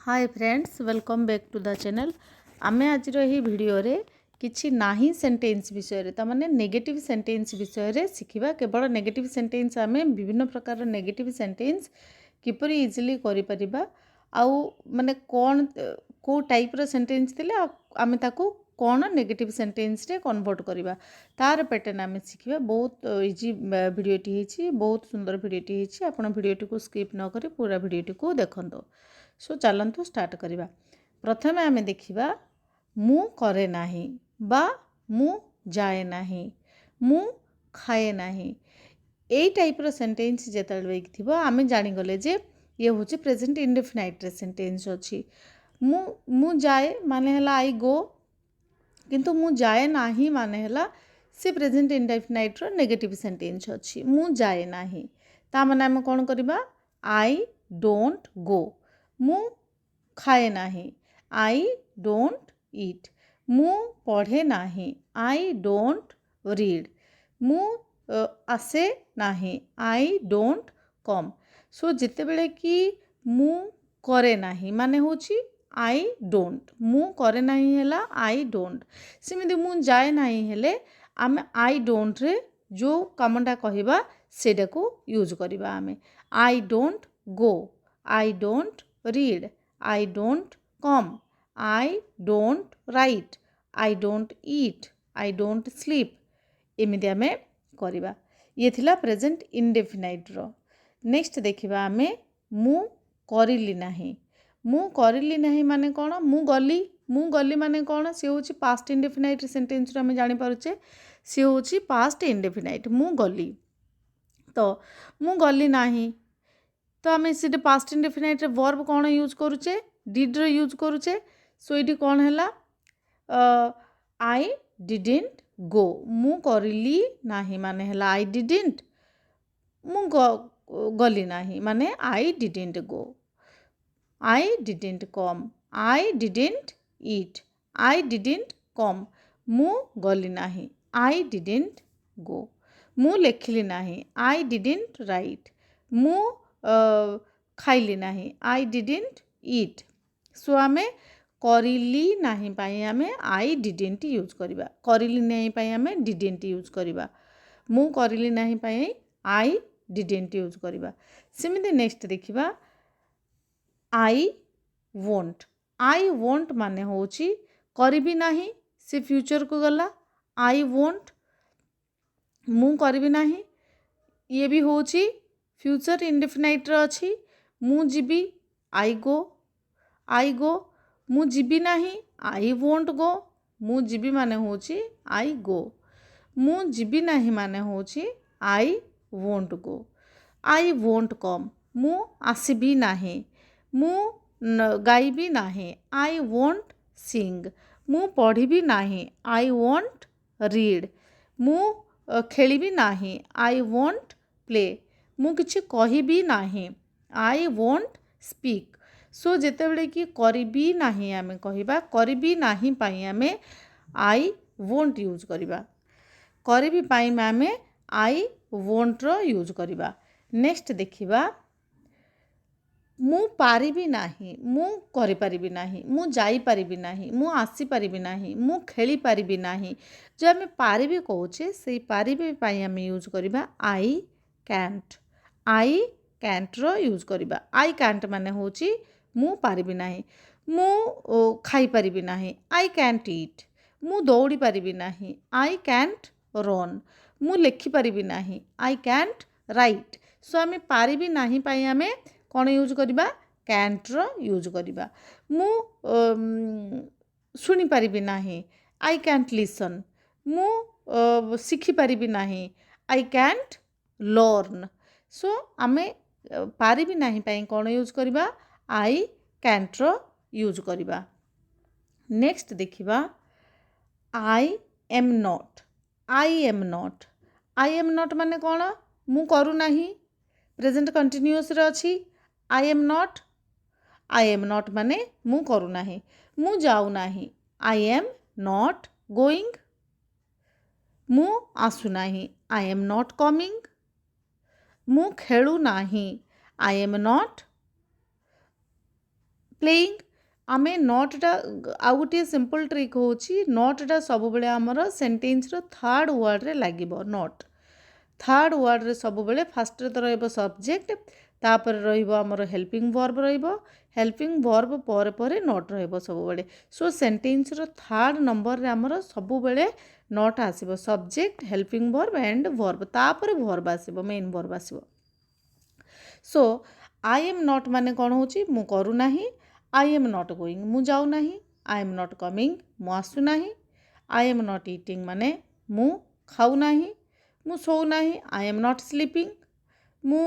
Hi friends welcome back to the channel. आमे आज video रे किछि नाही सेंटेंस विषय रे तमाने नेगेटिव सेंटेंस विषय रे सिखिबा। केवल नेगेटिव सेंटेंस आमे विभिन्न प्रकार नेगेटिव सेंटेंस किपरि इजीली करि परिबा आउ माने कोन को टाइप रो सेंटेंस थिले आमे ताकू कौन नेगेटिव सेंटेंस रे कन्वर्ट करवा तार पैटर्न आम शिखा। बहुत इजी भिडियोटी होती, बहुत सुंदर भिडियोटी होती। आप भिडियोटी को स्किप न करी पूरा भिडियोटी को देखो। सो चलतु स्टार्ट करवा। प्रथम आम देखा मु करे नाही बा मु जाए नाही, मु खाए नाही। यही टाइप रो सेंटेंस जिते थी आम जानीगले जे ये हूँ प्रेजेंट इंडेफिनाइट सेंटेंस अच्छी। मु जाए माने हला आई गो, किंतु मु जाए नाही माने हला से प्रेजेंट इंडेफिनाइट रो नेगेटिव सेंटेंस अच्छी। मु जाए नाही ता माने आम कौन करबा, आई डोंट गो। मु खाए नाही, आई डोंट ईट। मु पढ़े नाही, आई डोंट रीड। मु आसे नाही, आई डोंट कम। सो जिते बेले कि मु करे नाही माने होची आई डोंट, मु करे नाही हेला आई डोंट। सेमिति मु जाए नाही हेले आमे आई डोंट रे जो कामटा कहबा सेटा को यूज करबा। आमे I don't go, I don't read, I don't come, I don't write, I don't eat, I don't sleep. एमिति आमे करबा। ये थिला प्रेजेंट इंडेफिनाइट रो। नेक्स्ट देखिबा आमे मु करिली नाही। मु करिली नाही माने कौन, मु गली माने कौन, सी हूँ पास्ट इंडेफिनाइट सेंटेंस आम जापर सी हूँ पास्ट इंडेफिनाइट। मु गली तो मु गली नाही तो आम से पास्ट इंडेफिनाइट वर्ब कौन यूज करुचे, डिड रो यूज करुचे। सो ये कौन है, आई डिडेंट गो। मु करिली नाही माने है आई डिडेंट, मु गली नाही माने I didn't go. I didn't come, I didn't eat, I didn't कम। मु गली नाही, आई डिडेंट गो। मु लेखिली नाही, आई डिडेंट राइट। मु खाइली नाही, आई डिडेंट ईट। सो आमे करिली नाही पाई आमे आई डिडेंट यूज करबा, करिली नाही पाई आमे डिडेंट यूज करबा। मु करिली नाही पाई आई डिडेंट यूज करबा। सेमिति नेक्स्ट देखिबा आई वोंट। आई वोंट माने होची करिबी नाही, से फ्यूचर को गला। आई वोंट मु करिबी नाही, ये भी होची फ्यूचर इंडेफिनाइट रो अछि। मु जिबी, आई गो, आई गो। मु जिबी नाही, आई वोंट गो। मु जिबी माने होची आई गो। मु जिबी नाही माने होची I won't go. I won't come, मु आसीबी नाही। मु गाइबी नाही, आई वोंट सिंग। मु पढ़ी नाही, आई वोंट रीड। मु खेलिबी नाही, आई वोंट प्ले। मु किछि कहिबी नाही, आई वोंट स्पीक। सो जेते बेले कि करिबी नाही आमे कहिबा, करिबी नाही पाई आमे आई वोंट यूज करबा। करिबी पाई आमे आई वोंट रो यूज करबा। नेक्स्ट देखिबा मु पारिबी नाही, मु करि परिबी नाही, मु जाई परिबी नाही, मु आसी परिबी नाही, मु खेली परिबी नाही। जो आमे पारिबी कहूचे से पारिबी पाई आमे यूज करबा आई कैंट। आई कैंट रो यूज करबा। आई कैंट माने होची मु पारिबी नाही। मु खाई परिबी नाही, आई कैंट ईट। मु दौड़ी परिबी नाही, आई कैंट रन। मु लेखि परिबी नाही, आई कैंट राइट। सो आमे पारिबी नाही पाई आमे कौन यूज करबा, कैंट रो यूज करबा। मु सुनी परिबी नाही, आई कैंट लिसन। मु सिखि परिबी नाही, आई कैंट लर्न। सो आमे पारिबी नाही पाई कौन यूज करबा, आई कैंट रो यूज करबा। नेक्स्ट देखिबा आई am not. I am not, I am not माने कौन, मु करू नाही, प्रेजेंट कंटिन्यूअस रे अछि। आई am not, I am not माने मु करू नाही। मु जाऊ नाही, आई एम नॉट गोइंग। मु आसु नाही, आई एम नॉट कमिंग। मु खेलू नाही, आई एम नॉट प्लेइंग आमे नॉटटा आउ गोटे सिंपल ट्रिक होची नॉटटा सब बेले हमर सेंटेंस रो थर्ड वर्ड रे लागिबो नॉट थर्ड वर्ड रे सब बेले फर्स्ट रे तो रहइबो सब्जेक्ट तापर रहइबो हमर हेल्पिंग वर्ब रहइबो हेल्पिंग वर्ब पर पर नॉट रहइबो सब बेले सो सेंटेंस रो थर्ड नंबर रे हमर सब बेले नॉट आसीबो subject helping verb and verb तापर वर्ब आसीबो मेन वर्ब आसीबो सो आई एम नॉट माने कौन होची मु करू नाही आई एम नॉट गोइंग मु जाऊ नाही आई एम नॉट कमिंग मु आसु नाही आई एम नॉट ईटिंग माने मु खाऊ नाही मु सोऊ नाही आई एम नॉट स्लीपिंग मु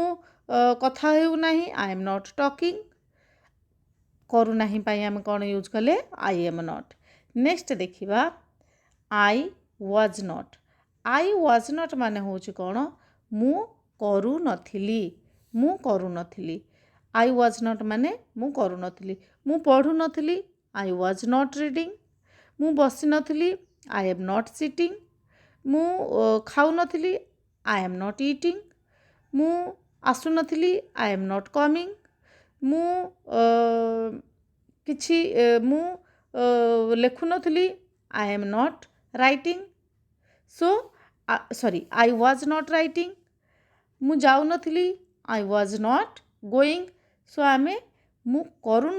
कथा हेउ नाही आई एम नॉट टॉकिंग करू नाही पाई आम कौन यूज कले आई एम नॉट नेक्स्ट देखिबा आई वाज नॉट माने होची कौन मु करू नथिली मु करू नथिली आई वाज नॉट माने मु करू नथिली मु पढ़ू नथिली आई वाज नॉट रीडिंग मु बसी नथिली आई एम नॉट सिटिंग मु खाऊ नथिली आई एम नॉट ईटिंग मु आसु नथिली आई एम नॉट कमिंग मु किछि मु लेखु नथिली I am not writing so sorry I was not writing मु जाऊ नथिली I was not going so आमे मु करू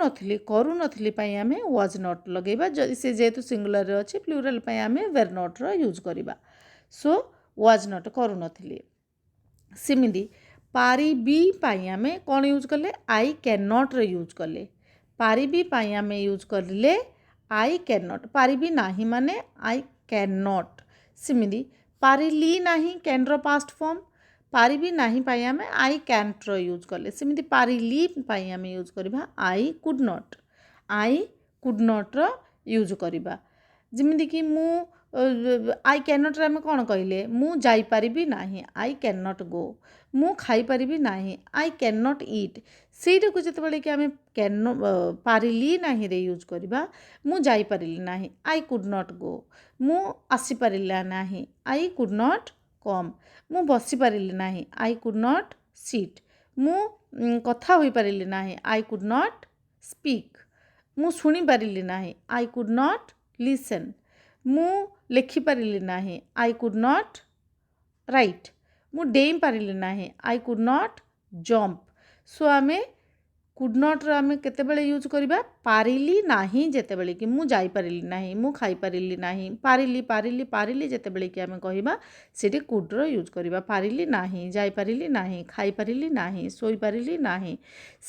नथिली पई आमे वाज नॉट लगेबा जदि से जेतु सिंगुलर रे अछि प्लुरल पई आमे वेर नॉट रो यूज करिबा सो वाज नॉट करू नथिली सिमिली पारी बी पई आमे कोन यूज करले आई कैन नॉट रे यूज करले पारी बी पई आमे यूज करले आई कैन नॉट पारी बी नाही माने आई कैन नॉट सिमिली पारिली नाही कैन रो पास्ट फॉर्म पारिबी नाही पाई आमे आई कैंट रो यूज करले सेमिति पारिली पाई आमे यूज करबा आई कुड नॉट रो यूज करबा जिमिति कि मु आई कैन नॉट रे आमे कोन कहले मु जाई परिबी नाही आई कैन नॉट गो मु खाई परिबी नाही आई कैन नॉट ईट सेटा को जते बेले कि आमे कैन पारिली नाही रे यूज करबा मु जाई परिली नाही आई कुड नॉट गो मु आसी परिला नाही आई कुड नॉट कम मु बसी परिली नाही आई कुड नॉट सीट मु कथा होई परिली नाही आई कुड नॉट स्पीक मु सुनी परिली नाही आई कुड नॉट लिसन मु लेखि परिली नाही आई कुड नॉट राइट मु डेई परिली नाही आई कुड नॉट जंप सो आमे कुड नॉट रो आमे केते बेले यूज करबा पारिली नाही जेते बेले कि मु जाई परिली नाही मु खाई परिली नाही पारिली जेते बेले कि आमे कहिबा सेठी कुड रो यूज करबा पारिली नाही जाई परिली नाही खाई परिली नाही सोई परिली नाही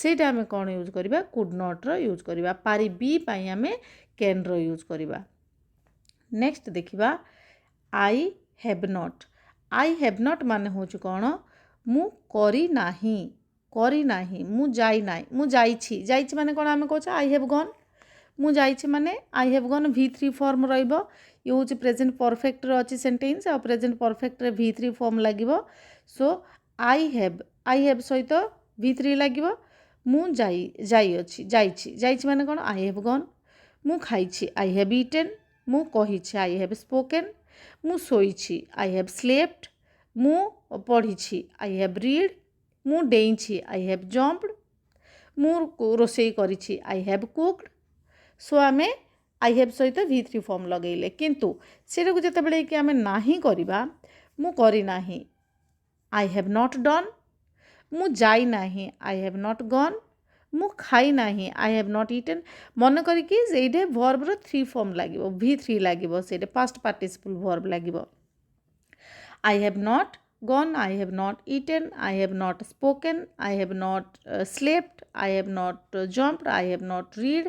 सेटा आमे कोन यूज करबा कुड नॉट रो यूज करबा पारि बी पई आमे कैन रो यूज करबा नेक्स्ट देखिबा आई हैव नॉट माने होछु कोन मु करी नाही मु जाई नाही मु जाईछि माने कोन आमे कहछ आई हैव गॉन मु जाईछि माने I have gone V3 form रहइबो ये होछि प्रेजेंट परफेक्ट रो अछि सेंटेंस आ प्रेजेंट परफेक्ट रे V3 form लागिबो so I have सहित V3 लागिबो मु जाईछि माने कोन आई हैव गॉन मु खाईछि आई हैव ईटेन मु कहिछि आई हैव स्पोकन मु सोईछि आई हैव स्लेप्ट मु पढ़िछि आई हैव रीड मु डेइछि आई हैव जंप्ड मु रोसई करिछि आई हैव कुक्ड सो आमे आई हैव सहित V3 फॉर्म लगेले किंतु सेटा को जते बेले कि आमे नाही करिबा मु करी नाही आई हैव नॉट डन मु जाई नाही आई हैव नॉट गॉन मु खाई नाही आई हैव नॉट ईटन मन करी कि एइडे वर्ब रो 3 फॉर्म लागिबो V3 लागिबो सेटे पास्ट पार्टिसिपल वर्ब लागिबो I have not gone I have not eaten I have not spoken I have not slept I have not jumped I have not read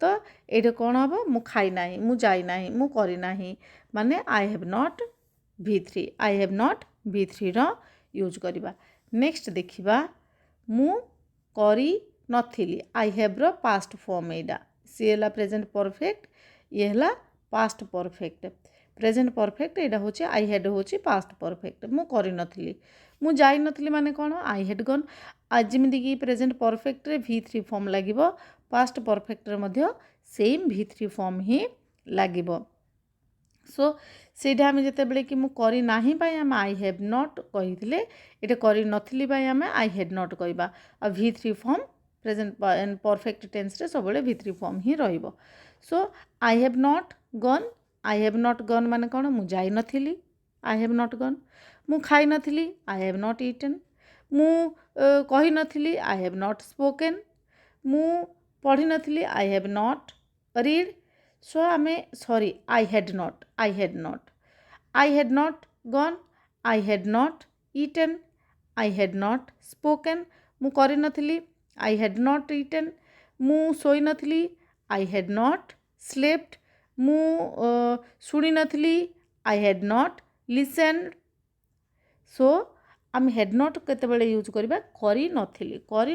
तो एटे कौन हम मु खाई नाही मु जाई नाही मु करी नाही माने I have not V3 I have not V3 रो यूज करबा नेक्स्ट देखिबा मु करी नथिली आई हैव रो पास्ट फॉर्म एडा सी हला प्रेजेंट परफेक्ट ये हला पास्ट परफेक्ट प्रेजेंट परफेक्ट एटा होची आई हैड होची पास्ट परफेक्ट मु करी नथिली मु जाई नथिली माने कोन आई हैड गॉन आज जिमिति कि प्रेजेंट परफेक्ट रे V3 फॉर्म लागिबो पास्ट परफेक्ट रे मध्य सेम V3 फॉर्म ही लागिबो सो सेटा हम जते बेले कि मु करी नाही पाई हम आई हैव नॉट कहिथिले एटा करी नथिली पाई हम आई हैड नॉट कहबा आ V3 form present and perfect tense रे सब V3 फॉर्म ही रहिबो। So I have not gone, I have not gone माने कौन, मु जाई नथिली, आई हैव नॉट गन। मु खाई नथिली, आई हैव नॉट ईटन। मु कहि नथिली, आई हैव नॉट स्पोकन। मु पढ़ी नथिली, I have not read. So आमे sorry I had not, I had not, I had not gone, I had not eaten, I had not spoken. मु करि नथिली, आई हैड नॉट ईटन। मु सोई नथिली, आई हैड नॉट स्लेप्ट। मु शुणी नथिली, I had not listened. So आम हेड नॉट केतेबेले यूज करबा, करि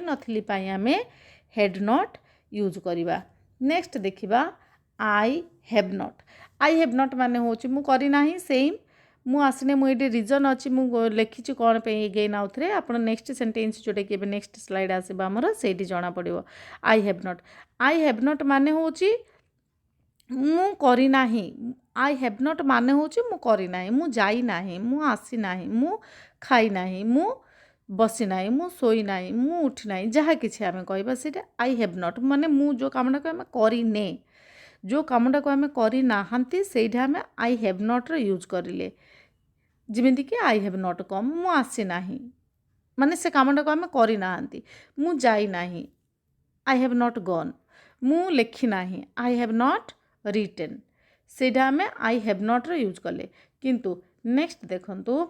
नथिली पाई आमे हेड नॉट यूज करबा। नेक्स्ट देखिबा आई have not. I have not माने होची मु करि नाही, सेम मु आसने मु एटे रीजन अछि मु लिखिछि कोन पे गेन आउथरे। आपण नेक्स्ट सेंटेंस जोटे के नेक्स्ट स्लाइड आसीबा हमर सेठी जणा पड़िबो। I have not, I have not माने होची मु करि नाही। आई हैव नॉट माने होची मु करि नाही, मु जाई नाही, मु आसी नाही, मु खाई नाही, मु बसी नाही, मु सोई नाही, मु उठी नाही, जहाँ किछि आमे कहबा सेटा आई हैव नॉट माने मु जो कामटा को आमे करि ने, जो कामटा को आमे करि नाहंती सेठा आमे आई हैव नॉट रो यूज करिले। जिमिति कि आई हैव नॉट कम, मु आसी नाही माने से कामटा को आमे करि नाहंती। मु जाई नाही, आई हैव नॉट गॉन। मु लेखि नाही, आई हैव नॉट रिटन। सेटा आमे आई हैव नॉट रो यूज कले। किंतु नेक्स्ट देखंतु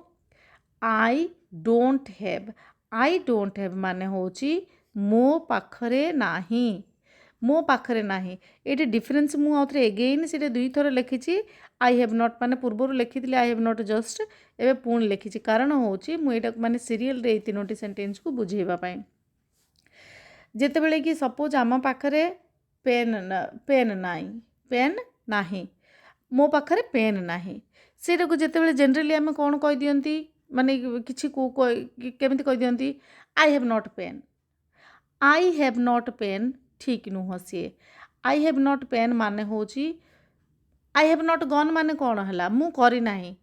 I don't have. I don't have माने होची मो पाखरे नाही, मो पाखरे नाही। एटे डिफरेंस मु आउथरे अगेन सेटे दुई थर लिखिछि। आई हैव नॉट माने पूर्वरु लिखिथिले आई हैव नॉट जस्ट, एबे पुण लिखिछि। कारण होची मु एटा माने सीरियल रे तीनोटी सेंटेंस को बुझेबा पई। जेतेबेले कि सपोज आम पाखरे पेन नाही, पेन नाही, मो पाखरे पेन नाही, सेटा को जेतेबेले जनरली आम कोन कहि दियंती माने किछि को केमिति कहि दियंती I have not pen. I have not pen ठीक नुह सी। आई हैव नॉट पेन माने होची आई हैव नॉट गन माने कौन है, मु करी नाही।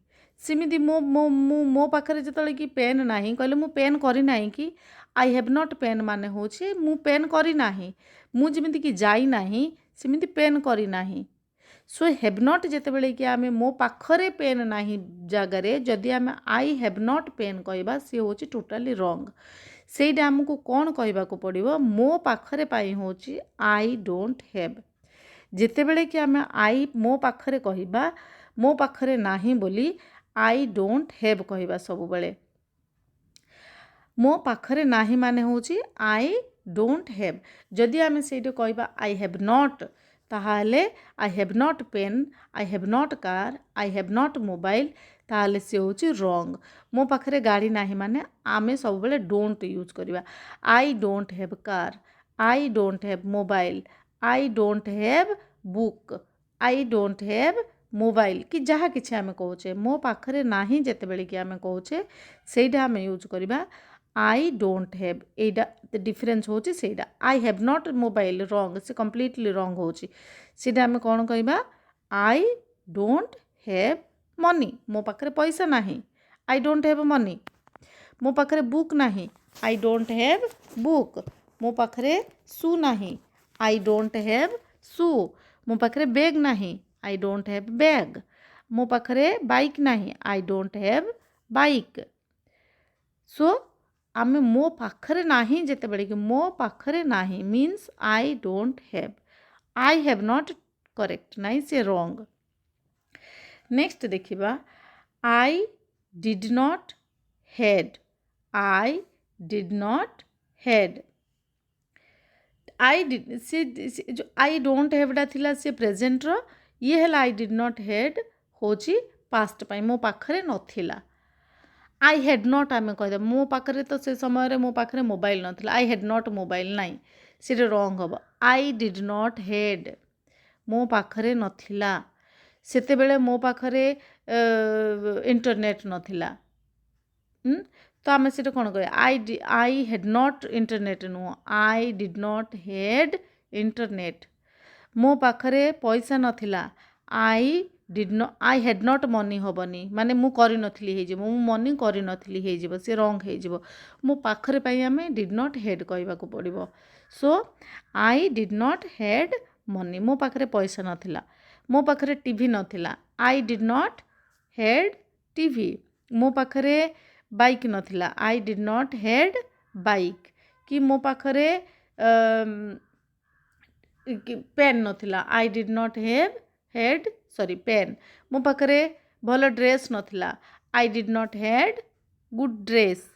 सिमिति मो मो मो मो पाखरे जेतले कि पेन नाही कहले मु पेन करी नाही कि आई हैव नॉट पेन माने होची मु पेन करी नाही। मु जिमिति कि जाई नाही सिमिति पेन करी नाही। सो हैव नॉट जेतेबेले कि आमे मो पाखरे पेन नाही जगारे जदि आमे आई हैव नॉट पेन कहबा सी होची टोटली रॉन्ग। सेटा आमको कौन कहबा को पड़िबो, मो पाखरे पाई होची आई डोंट हैव। जेतेबेले कि आमे आई मो पाखरे कहबा, मो पाखरे नाही बोली आई डोंट हैव कहबा सब बेले। मो पाखरे नाही माने होची आई डोंट हैव। जदि आमे सेटा कहबा आई हैव नॉट ताहाले I have not pen, I have not car, I have not mobile, ताहाले से होची रॉन्ग। मो पाखरे गाड़ी नाही माने आमे सब बेले डोंट यूज करबा। आई don't have car, I don't have mobile, I don't have book, I don't have mobile कि जहाँ किछि आमे कहूचे मो पाखरे नाही जेतेबेले कि आमे कहूचे सेटा आमे यूज करबा आई डोंट हैव। एटा डिफरेंस होची सेटा। आई हैव नॉट मोबाइल रॉन्ग, से कंप्लीटली रॉन्ग होची। सेटा आमे कोन कहबा आई डोंट हैव मनी, मो पाखरे पैसा नाही, आई डोंट हैव मनी। मो पाखरे बुक नाही, आई डोंट हैव बुक। मो पाखरे शू नाही, आई डोंट हैव शू। मो पाखरे बैग नाही, आई डोंट हैव बैग। मो पाखरे बाइक नाही, आई डोंट हैव बाइक। सो आमे मो पाखरे नाही जेतेबेले कि मो पाखरे नाही means I don't have. I have not correct नाही, से रॉन्ग। नेक्स्ट देखिबा आई did not had. I did not had. I did से जो आई डोंट हैवटा थिला से प्रेजेंट रो, ये हला आई डिड नॉट हैड होची पास्ट पाई, मो पाखरे नथिला। आई हैड नॉट आमे कहदे मो पाखरे तो से समय रे मो पाखरे मोबाइल नथिला, आई हैड नॉट मोबाइल नाही, सेटा रॉन्ग हबो। आई डिड नॉट हैड मो पाखरे नथिला, सेते बेले मो पाखरे इंटरनेट नथिला। तो आमे सेटा कोन कहय आई हैड नॉट इंटरनेट नु, I did not had internet. मो पाखरे पैसा नथिला, I did not I had not money हेनी माने मु करी मु मनी करी सी रंग हो मो पाखरे पाई आम डिड नॉट हेड कहवा पड़ो so I did not had money मो पाखरे पैसा नाथिला मो पाखरे टीवी नाथिला I did not had TV मो पाखरे बाइक नाथिला I did not had bike कि मो पाखरे पेन नाथिला I did not have had sorry pen मो पाखरे भल ड्रेस नाथिला I did not had good dress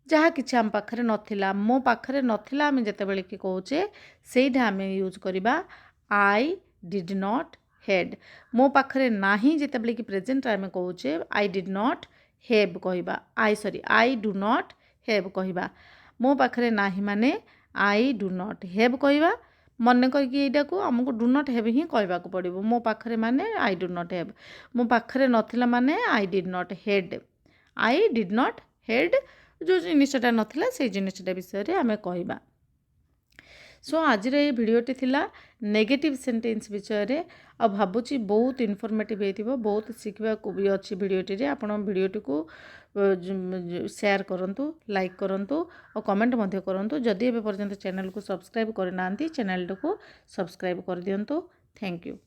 जहाँ किसी आम पाखरे नथिला मो पाखरे नथिला आम जितेबाला कि कौचे सेटा आम यूज करवा आई डिड नॉट हेड मो पाखरे नाही जितेबाला कि प्रेजेंट आम कौचे आई डिड नॉट हेव कहवा आई sorry I do not have कहवा मो पाखरे नाही माने आई डू नॉट हेव कहवा मन करके यहाँ को आमको डू नॉट हेव ही कहवा पड़ो मो पाखरे माने आई डू नॉट हेव मो पाखरे नथिला माने आई did not head I did not head जो जिनटा नाला से जिनटा विषय आम कहवा सो आज ये भिडटी थिला नेगेटिव सेंटेंस विषय आ भावुची बहुत इनफॉर्मेटिव हो बहुत शिखा भी अच्छी भिडटी आपण भिडटी को शेयर करूँ लाइक करूँ और कमेंट करूँ जदि एवं पर्यंत चैनल को सब्सक्राइब करना चैनल को सब्सक्राइब कर दिंतु थैंक यू।